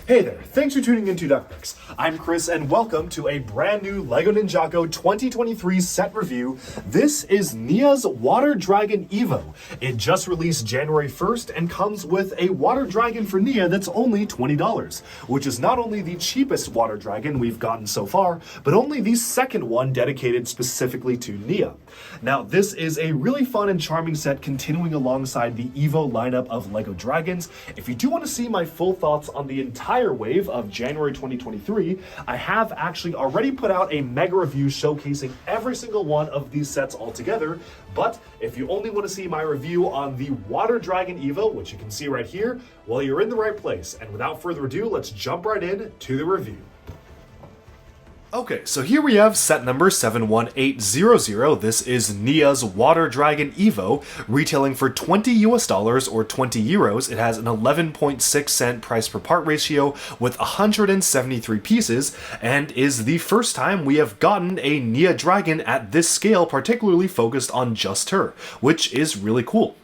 Hey there, thanks for tuning into DuckPicks. I'm Chris and welcome to a brand new LEGO Ninjago 2023 set review. This is Nia's Water Dragon Evo. It just released January 1st and comes with a water dragon for Nia that's only $20, which is not only the cheapest water dragon we've gotten so far, but only the second one dedicated specifically to Nia. Now, this is a really fun and charming set continuing alongside the Evo lineup of LEGO dragons. If you do want to see my full thoughts on the entire wave of January 2023, I have actually already put out a mega review showcasing every single one of these sets all together. But if you only want to see my review on the Water Dragon Evo, which you can see right here, well, you're in the right place. And without further ado, let's jump right in to the review. Okay, so here we have set number 71800. This is Nia's Water Dragon Evo, retailing for $20 US or 20 euros. It has an 11.6 cent price per part ratio with 173 pieces, and is the first time we have gotten a Nia dragon at this scale, particularly focused on just her, which is really cool.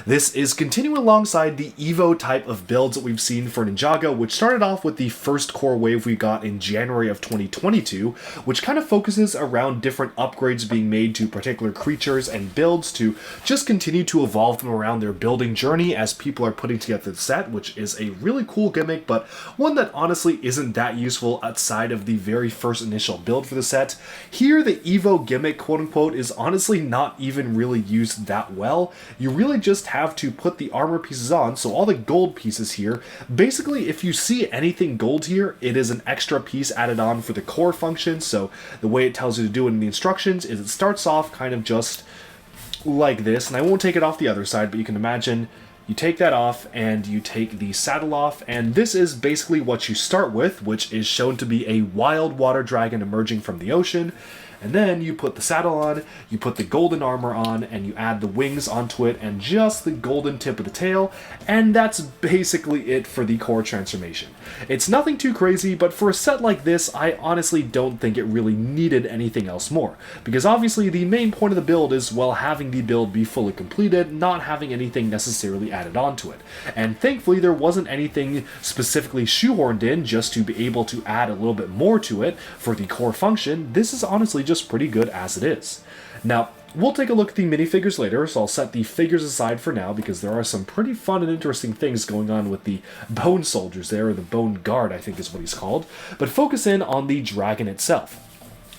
This is continuing alongside the Evo type of builds that we've seen for Ninjago, which started off with the first core wave we got in January of 2022, which kind of focuses around different upgrades being made to particular creatures and builds to just continue to evolve them around their building journey as people are putting together the set, which is a really cool gimmick, but one that honestly isn't that useful outside of the very first initial build for the set. Here, the Evo gimmick, quote unquote, is honestly not even really used that well. You really just have to put the armor pieces on, so all the gold pieces here, basically if you see anything gold here, it is an extra piece added on for the core function. So the way it tells you to do it in the instructions is it starts off kind of just like this, and I won't take it off the other side, but you can imagine you take that off and you take the saddle off, and this is basically what you start with, which is shown to be a wild water dragon emerging from the ocean. And then you put the saddle on, you put the golden armor on, and you add the wings onto it and just the golden tip of the tail, and that's basically it for the core transformation. It's nothing too crazy, but for a set like this, I honestly don't think it really needed anything else more, because obviously the main point of the build is, well, having the build be fully completed, not having anything necessarily added onto it. And thankfully there wasn't anything specifically shoehorned in just to be able to add a little bit more to it for the core function. This is honestly just pretty good as it is. Now, we'll take a look at the minifigures later, so I'll set the figures aside for now because there are some pretty fun and interesting things going on with the bone soldiers there, or the bone guard I think is what he's called, but focus in on the dragon itself.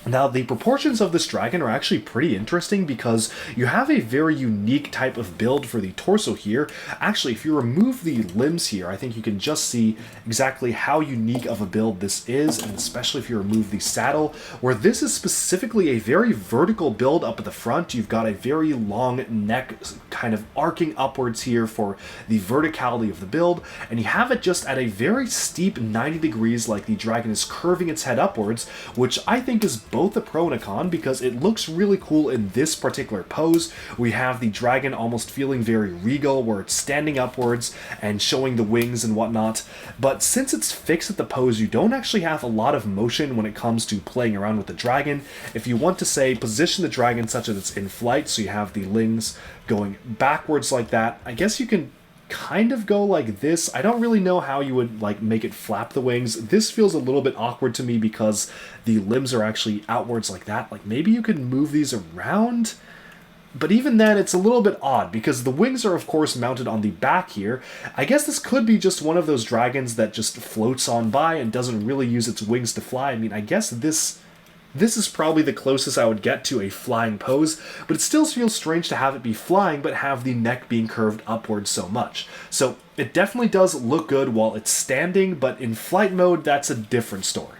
Now, the proportions of this dragon are actually pretty interesting because you have a very unique type of build for the torso here. Actually, if you remove the limbs here, I think you can just see exactly how unique of a build this is, and especially if you remove the saddle, where this is specifically a very vertical build up at the front. You've got a very long neck kind of arcing upwards here for the verticality of the build, and you have it just at a very steep 90 degrees, like the dragon is curving its head upwards, which I think is both a pro and a con because it looks really cool in this particular pose. We have the dragon almost feeling very regal, where it's standing upwards and showing the wings and whatnot, but since it's fixed at the pose, you don't actually have a lot of motion when it comes to playing around with the dragon. If you want to, say, position the dragon such that it's in flight, so you have the wings going backwards like that, I guess you can kind of go like this. I don't really know how you would like make it flap the wings. This feels a little bit awkward to me because the limbs are actually outwards like that. Like maybe you could move these around, but even then it's a little bit odd because the wings are of course mounted on the back here. I guess this could be just one of those dragons that just floats on by and doesn't really use its wings to fly. I mean, I guess this is probably the closest I would get to a flying pose, but it still feels strange to have it be flying but have the neck being curved upwards so much. So it definitely does look good while it's standing, but in flight mode, that's a different story.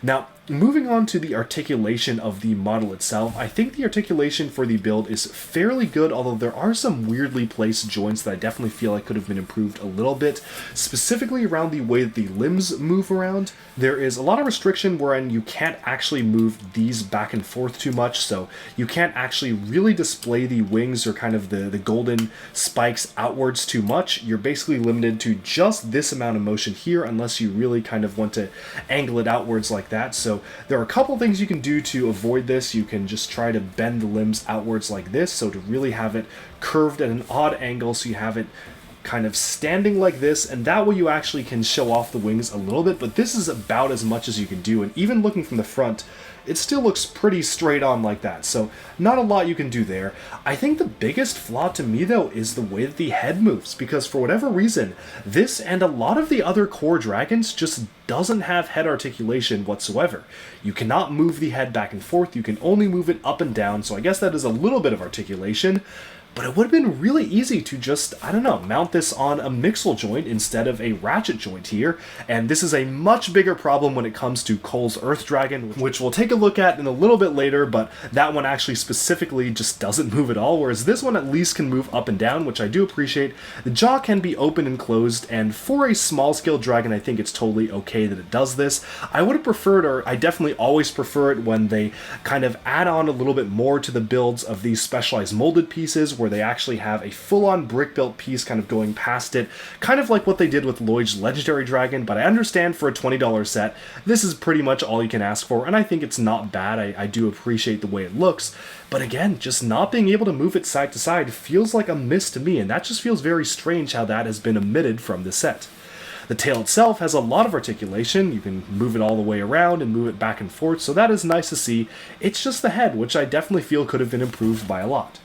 Now, moving on to the articulation of the model itself, I think the articulation for the build is fairly good, although there are some weirdly placed joints that I definitely feel like could have been improved a little bit, specifically around the way that the limbs move around. There is a lot of restriction wherein you can't actually move these back and forth too much, so you can't actually really display the wings or kind of the golden spikes outwards too much. You're basically limited to just this amount of motion here unless you really kind of want to angle it outwards like that. So there are a couple things you can do to avoid this. You can just try to bend the limbs outwards like this, so to really have it curved at an odd angle so you have it kind of standing like this, and that way you actually can show off the wings a little bit, but this is about as much as you can do, and even looking from the front, it still looks pretty straight on like that, so not a lot you can do there. I think the biggest flaw to me, though, is the way that the head moves, because for whatever reason, this and a lot of the other core dragons just doesn't have head articulation whatsoever. You cannot move the head back and forth, you can only move it up and down, so I guess that is a little bit of articulation. But it would have been really easy to just, I don't know, mount this on a mixel joint instead of a ratchet joint here. And this is a much bigger problem when it comes to Cole's Earth Dragon, which we'll take a look at in a little bit later, but that one actually specifically just doesn't move at all, whereas this one at least can move up and down, which I do appreciate. The jaw can be open and closed, and for a small scale dragon, I think it's totally okay that it does this. I would have preferred, or I definitely always prefer it when they kind of add on a little bit more to the builds of these specialized molded pieces, where they actually have a full-on brick-built piece kind of going past it, kind of like what they did with Lloyd's Legendary Dragon, but I understand for a $20 set, this is pretty much all you can ask for, and I think it's not bad. I do appreciate the way it looks, but again, just not being able to move it side to side feels like a miss to me, and that just feels very strange how that has been omitted from the set. The tail itself has a lot of articulation. You can move it all the way around and move it back and forth, so that is nice to see. It's just the head, which I definitely feel could have been improved by a lot.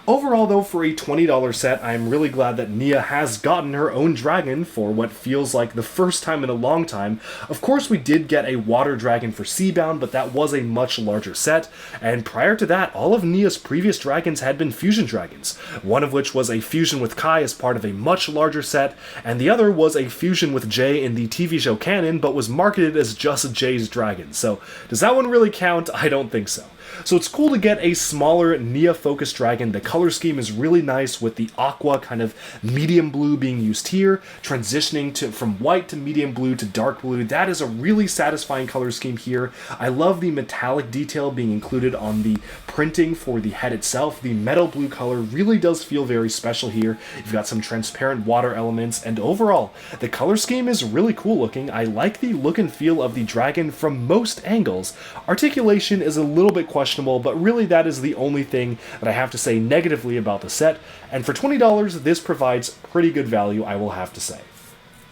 Overall, though, for a $20 set, I'm really glad that Nia has gotten her own dragon for what feels like the first time in a long time. Of course, we did get a water dragon for Seabound, but that was a much larger set, and prior to that, all of Nia's previous dragons had been fusion dragons, one of which was a fusion with Kai as part of a much larger set, and the other was a fusion with Jay in the TV show canon, but was marketed as just Jay's dragon. So, does that one really count? I don't think so. So it's cool to get a smaller Nia-focused dragon. The color scheme is really nice with the aqua kind of medium blue being used here, transitioning from white to medium blue to dark blue. That is a really satisfying color scheme here. I love the metallic detail being included on the printing for the head itself. The metal blue color really does feel very special here. You've got some transparent water elements, and overall, the color scheme is really cool looking. I like the look and feel of the dragon from most angles. Articulation is a little bit questionable, but really that is the only thing that I have to say negatively about the set, and for $20 this provides pretty good value, I will have to say.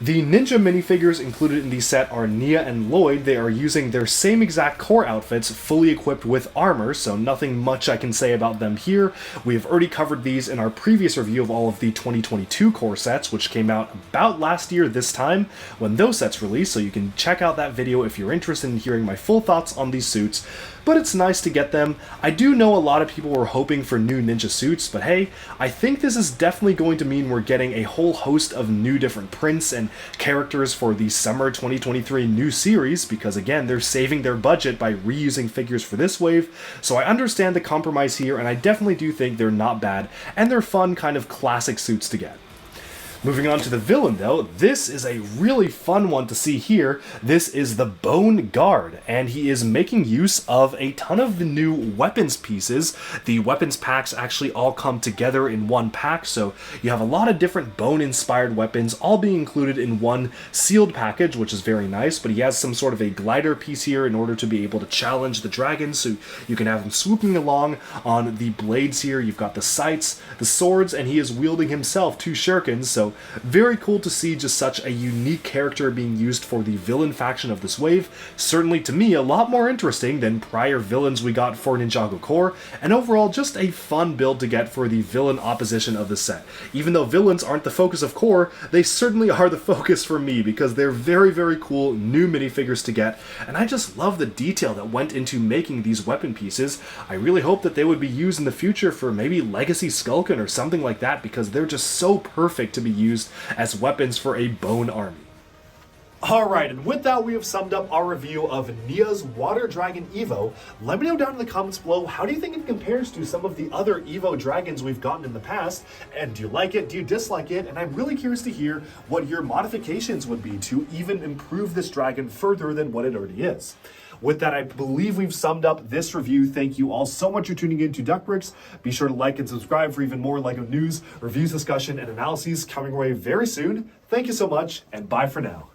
The Ninja minifigures included in the set are Nia and Lloyd. They are using their same exact core outfits, fully equipped with armor, so nothing much I can say about them here. We have already covered these in our previous review of all of the 2022 core sets, which came out about last year this time, when those sets released, so you can check out that video if you're interested in hearing my full thoughts on these suits. But it's nice to get them. I do know a lot of people were hoping for new ninja suits, but hey, I think this is definitely going to mean we're getting a whole host of new different prints and characters for the summer 2023 new series, because again, they're saving their budget by reusing figures for this wave, so I understand the compromise here, and I definitely do think they're not bad, and they're fun kind of classic suits to get. Moving on to the villain, though, this is a really fun one to see here. This is the Bone Guard, and he is making use of a ton of the new weapons pieces. The weapons packs actually all come together in one pack, so you have a lot of different bone-inspired weapons all being included in one sealed package, which is very nice, but he has some sort of a glider piece here in order to be able to challenge the dragons, so you can have him swooping along on the blades here. You've got the sights, the swords, and he is wielding himself two shurikens, so very cool to see just such a unique character being used for the villain faction of this wave. Certainly to me a lot more interesting than prior villains we got for Ninjago Core, and overall just a fun build to get for the villain opposition of the set. Even though villains aren't the focus of Core, they certainly are the focus for me because they're very, very cool new minifigures to get, and I just love the detail that went into making these weapon pieces. I really hope that they would be used in the future for maybe Legacy Skulkin or something like that, because they're just so perfect to be used as weapons for a bone army. Alright, and with that we have summed up our review of Nia's Water Dragon Evo. Let me know down in the comments below, how do you think it compares to some of the other Evo dragons we've gotten in the past? And do you like it? Do you dislike it? And I'm really curious to hear what your modifications would be to even improve this dragon further than what it already is. With that, I believe we've summed up this review. Thank you all so much for tuning in to Duckbricks. Be sure to like and subscribe for even more LEGO news, reviews, discussion, and analyses coming your way very soon. Thank you so much, and bye for now.